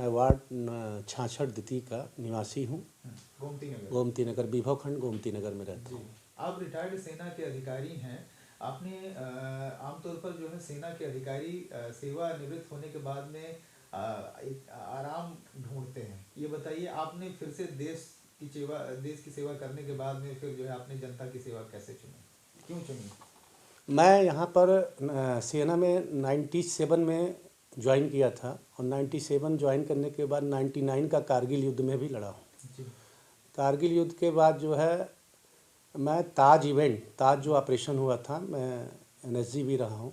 मैं वार्ड 66 द्वितीय का निवासी हूँ। गोमती नगर विभव खंड गोमती नगर में रहता हूँ। आप रिटायर्ड सेना के अधिकारी हैं। आपने आमतौर पर जो है सेना के अधिकारी सेवा निवृत्त होने के बाद में एक आराम ढूंढते हैं। ये बताइए, आपने फिर से देश की सेवा करने के बाद में फिर जो है आपने जनता की सेवा कैसे चुनी, क्यों चुनी? मैं यहाँ पर सेना में 97 में ज्वाइन किया था और 97 ज्वाइन करने के बाद 99 का कारगिल युद्ध में भी लड़ा हूँ। कारगिल युद्ध के बाद जो है मैं ताज जो ऑपरेशन हुआ था, मैं NSG भी रहा हूँ,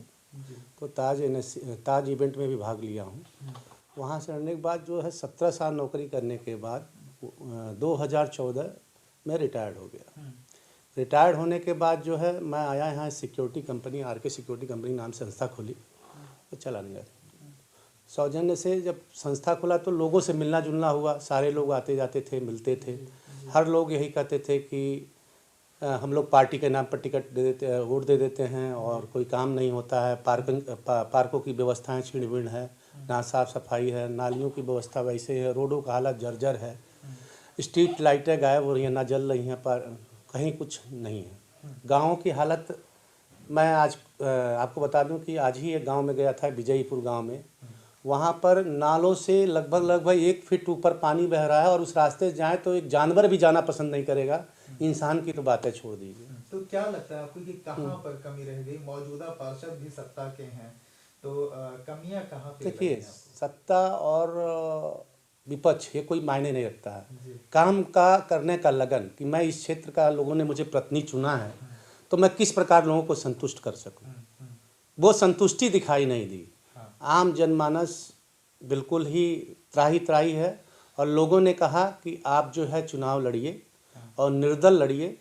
तो ताज इवेंट में भी भाग लिया हूँ। वहाँ से लड़ने के बाद जो है 17 साल नौकरी करने के बाद 2014 में रिटायर्ड हो गया। रिटायर्ड होने के बाद जो है मैं आया यहाँ security company RK security company नाम से संस्था खोली तो चलाने लगा। सौजन्य से जब संस्था खोला तो लोगों से मिलना जुलना हुआ, सारे लोग आते जाते थे, मिलते थे। हर लोग यही कहते थे कि हम लोग पार्टी के नाम पर टिकट दे देते, वोट दे देते हैं और कोई काम नहीं होता है। पार्कों की व्यवस्थाएं छीण-बीण है, ना साफ़ सफाई है, नालियों की व्यवस्था वैसे है, रोडों का हालत जर्जर है, स्ट्रीट लाइटें गायब हो रही हैं, ना जल रही हैं, पर कहीं कुछ नहीं है। गाँव की हालत मैं आज आपको बता दूं कि आज ही एक गांव में गया था, विजयपुर गांव में। वहां पर नालों से लगभग 1 फीट ऊपर पानी बह रहा है और उस रास्ते से जाएं तो एक जानवर भी जाना पसंद नहीं करेगा, इंसान की तो बातें छोड़ दीजिए। तो क्या लगता है आपको कि कहाँ पर कमी रह गई? मौजूदा पार्षद भी सत्ता के हैं, तो कमियां कहाँ पे? देखिए, सत्ता और विपक्ष ये कोई मायने नहीं रखता है। काम का करने का लगन कि मैं इस क्षेत्र का, लोगों ने मुझे प्रतिनिधि चुना है तो मैं किस प्रकार लोगों को संतुष्ट कर सकूं, वो संतुष्टि दिखाई नहीं दी। आम जनमानस बिल्कुल ही त्राही है और लोगों ने कहा कि आप जो है चुनाव लड़िए और निर्दल लड़िए,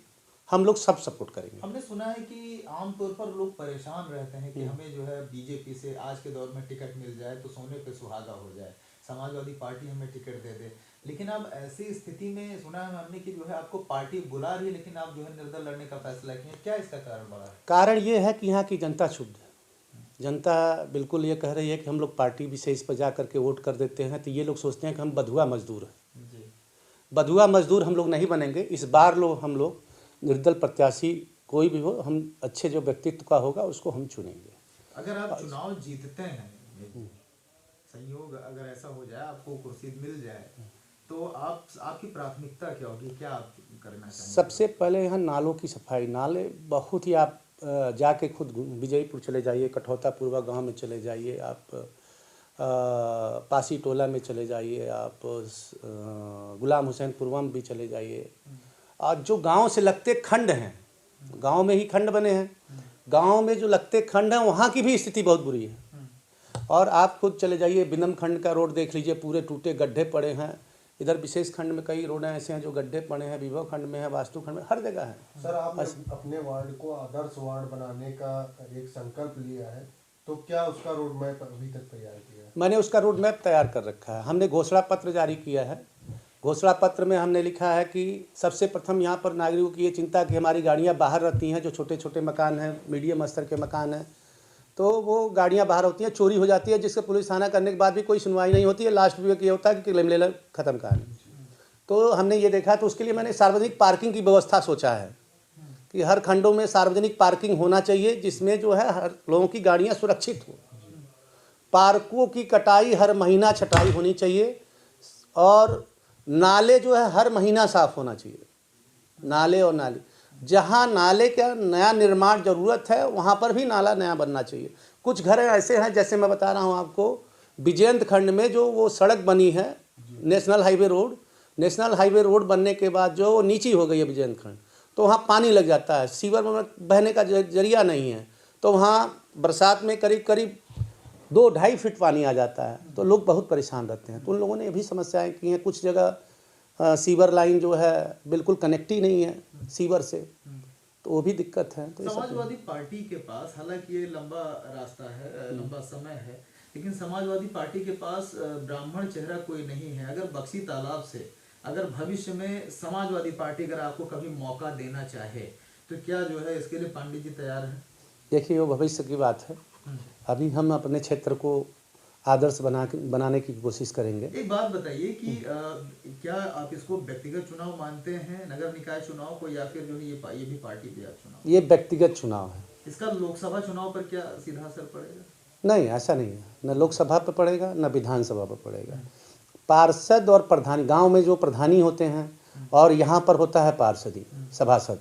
हम लोग सब सपोर्ट करेंगे। हमने सुना है कि आमतौर पर लोग परेशान रहते हैं कि हमें जो है बीजेपी से आज के दौर में टिकट मिल जाए तो सोने पे सुहागा हो जाए, समाजवादी पार्टी हमें टिकट दे दे। लेकिन अब ऐसी स्थिति में सुना है हमने कि जो है आपको पार्टी बुला रही है लेकिन आप जो है निर्दल लड़ने का फैसला किए, क्या इसका कारण बड़ा है? कारण ये है कि यहाँ की जनता क्षुब्ध है। जनता बिल्कुल ये कह रही है कि हम लोग पार्टी विशेष पर जा करके वोट कर देते हैं तो ये लोग सोचते हैं कि हम बधुआ मजदूर हैं। बधुआ मजदूर हम लोग नहीं बनेंगे। इस बार हम लोग निर्दल प्रत्याशी कोई भी हो, हम अच्छे जो व्यक्तित्व का होगा उसको हम चुनेंगे। अगर आप चुनाव जीतते हैं, संयोग अगर ऐसा हो जाए आपको कुर्सी मिल जाए, तो आपकी प्राथमिकता क्या होगी, क्या आप करना चाहेंगे? सबसे पहले यहाँ नालों की सफाई। नाले बहुत ही, आप जाके खुद विजयपुर चले जाइए, कठौता पूर्वा गांव में चले जाइए, आप पासी टोला में चले जाइए, आप गुलाम हुसैन पुरवा में भी चले जाइए। और जो गांव से लगते खंड हैं, गांव में ही खंड बने हैं, गांव में जो लगते खंड हैं वहाँ की भी स्थिति बहुत बुरी है। और आप खुद चले जाइए, बिनम खंड का रोड देख लीजिए, पूरे टूटे गड्ढे पड़े हैं। इधर विशेष खंड में कई रोडें ऐसे हैं जो गड्ढे पड़े हैं, विभव खंड में है, वास्तु खंड में, हर जगह है। सर, आपने अपने वार्ड को आदर्श वार्ड बनाने का एक संकल्प लिया है, तो क्या उसका रोड मैप अभी तक तैयार किया है? मैंने उसका रोड मैप तैयार कर रखा है। हमने घोषणा पत्र जारी किया है। घोषणा पत्र में हमने लिखा है कि सबसे प्रथम यहाँ पर नागरिकों की ये चिंता कि हमारी गाड़ियाँ बाहर रहती हैं, जो छोटे छोटे मकान हैं, मीडियम स्तर के मकान हैं, तो वो गाड़ियाँ बाहर होती हैं, चोरी हो जाती है, जिससे पुलिस थाना करने के बाद भी कोई सुनवाई नहीं होती है। लास्ट में ये होता है कि क्लेम ले लो, ख़त्म कहानी। तो हमने ये देखा, तो उसके लिए मैंने सार्वजनिक पार्किंग की व्यवस्था सोचा है कि हर खंडों में सार्वजनिक पार्किंग होना चाहिए, जिसमें जो है हर लोगों की गाड़ियाँ सुरक्षित हो। पार्कों की कटाई हर महीना छटाई होनी चाहिए और नाले जो है हर महीना साफ़ होना चाहिए। नाले और नाली, जहाँ नाले का नया निर्माण ज़रूरत है वहाँ पर भी नाला नया बनना चाहिए। कुछ घर ऐसे हैं, जैसे मैं बता रहा हूँ आपको, विजयंत खंड में जो वो सड़क बनी है नेशनल हाईवे रोड बनने के बाद जो वो नीची हो गई है विजयंत खंड, तो वहाँ पानी लग जाता है, सीवर में बहने का जरिया नहीं है, तो वहाँ बरसात में करीब 2-2.5 फीट पानी आ जाता है, तो लोग बहुत परेशान रहते हैं। तो उन लोगों ने भी समस्याएं की हैं। कुछ जगह सीवर लाइन जो है बिल्कुल कनेक्ट ही नहीं है सीवर से, तो वो भी दिक्कत है। तो समाजवादी पार्टी के पास, हालांकि ये लंबा रास्ता है, लंबा समय है, लेकिन समाजवादी पार्टी के पास ब्राह्मण चेहरा कोई नहीं है। अगर बक्सी तालाब से अगर भविष्य में समाजवादी पार्टी अगर आपको कभी मौका देना चाहे तो क्या जो है इसके लिए पांडे जी तैयार हैं? देखिए, वो भविष्य की बात है। अभी हम अपने क्षेत्र को आदर्श बनाने की कोशिश करेंगे। एक बात बताइए कि क्या आप इसको व्यक्तिगत चुनाव मानते हैं, नगर निकाय चुनाव को, या फिर जो है ये भी पार्टी पे चुनाव? ये व्यक्तिगत चुनाव है। इसका लोकसभा चुनाव पर क्या सीधा असर पड़ेगा? नहीं, ऐसा नहीं है, न लोकसभा पर पड़ेगा न विधानसभा पर पड़ेगा। पार्षद और प्रधानी, गांव में जो प्रधानी होते हैं और यहाँ पर होता है पार्षदी सभासद,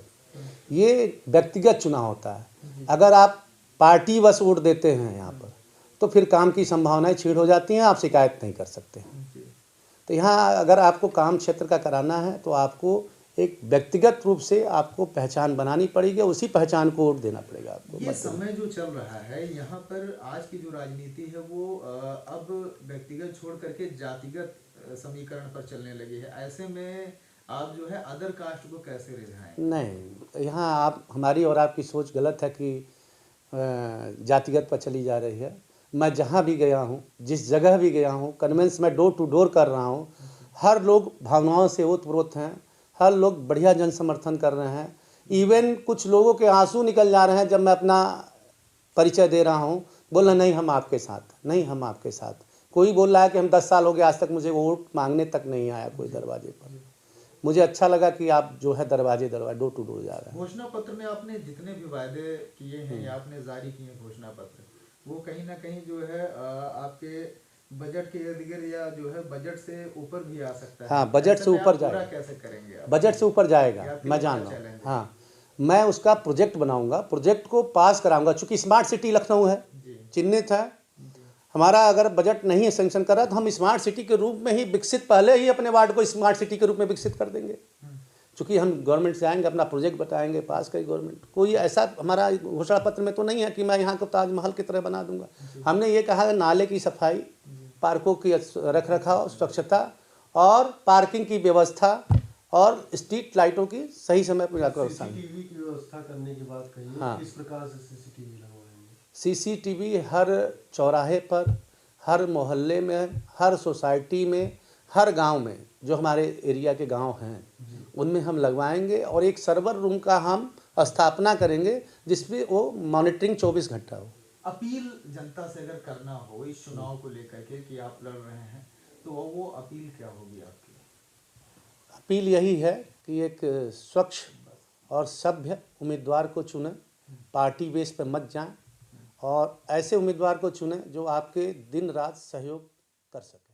ये व्यक्तिगत चुनाव होता है। अगर आप पार्टी बस वोट देते हैं यहाँ पर तो फिर काम की संभावनाएं छीड़ हो जाती हैं, आप शिकायत नहीं कर सकते हैं। तो यहाँ अगर आपको काम क्षेत्र का कराना है तो आपको एक व्यक्तिगत रूप से आपको पहचान बनानी पड़ेगी, उसी पहचान को वोट देना पड़ेगा आपको। ये समय जो चल रहा है यहाँ पर, आज की जो राजनीति है वो अब व्यक्तिगत छोड़ करके जातिगत समीकरण पर चलने लगी है। ऐसे में आप जो है अदर कास्ट को कैसे रिझाएं? नहीं, यहाँ आप, हमारी और आपकी सोच गलत है कि जातिगत पर चली जा रही है। मैं जहाँ भी गया हूँ, जिस जगह भी गया हूँ, कन्वेंस में डोर टू डोर कर रहा हूँ, हर लोग भावनाओं से ओतप्रोत हैं, हर लोग बढ़िया जन समर्थन कर रहे हैं। इवन कुछ लोगों के आंसू निकल जा रहे हैं जब मैं अपना परिचय दे रहा हूँ, बोल रहे नहीं हम आपके साथ, नहीं हम आपके साथ। कोई बोल रहा है कि हम 10 साल हो गए, आज तक मुझे वोट मांगने तक नहीं आया कोई दरवाजे पर। मुझे अच्छा लगा कि आप जो है दरवाजे डोर टू डोर जा रहे हैं। घोषणा पत्र में आपने जितने भी वायदे किए हैं या आपने जारी किए घोषणा पत्र, वो कहीं ना कहीं जो है आपके बजट के इर्द गिर्द या जो है बजट से ऊपर भी आ सकता है। हाँ, बजट से ऊपर जाएगा। कैसे करेंगे आप? बजट से ऊपर जाएगा, मैं जान रहा हूँ। हाँ, मैं उसका प्रोजेक्ट बनाऊंगा, प्रोजेक्ट को पास कराऊंगा। चूँकि स्मार्ट सिटी लखनऊ है, चिन्हित है हमारा। अगर बजट नहीं है सेंक्शन कर रहा तो हम स्मार्ट सिटी के रूप में ही विकसित, पहले ही अपने वार्ड को स्मार्ट सिटी के रूप में विकसित कर देंगे। चूँकि हम गवर्नमेंट से आएंगे, अपना प्रोजेक्ट बताएंगे, पास करेगी गवर्नमेंट। कोई ऐसा हमारा घोषणा पत्र में तो नहीं है कि मैं यहाँ को ताजमहल की तरह बना दूंगा। हमने ये कहा है नाले की सफाई, पार्कों की रख रखाव, स्वच्छता और पार्किंग की व्यवस्था और स्ट्रीट लाइटों की सही समय पर जाकर सीसीटीवी की व्यवस्था करने की बात कही। हाँ। किस प्रकार से सीसीटीवी लगवाएंगे? सीसीटीवी हर चौराहे पर, हर मोहल्ले में, हर सोसाइटी में, हर गांव में, जो हमारे एरिया के गांव हैं उनमें हम लगवाएंगे। और एक सर्वर रूम का हम स्थापना करेंगे जिसमें वो मॉनिटरिंग 24 घंटा हो। अपील जनता से अगर करना हो इस चुनाव को लेकर के कि आप लड़ रहे हैं, तो वो अपील क्या होगी आपकी? अपील यही है कि एक स्वच्छ और सभ्य उम्मीदवार को चुनें, पार्टी बेस पर मत जाएं और ऐसे उम्मीदवार को चुनें जो आपके दिन रात सहयोग कर सके।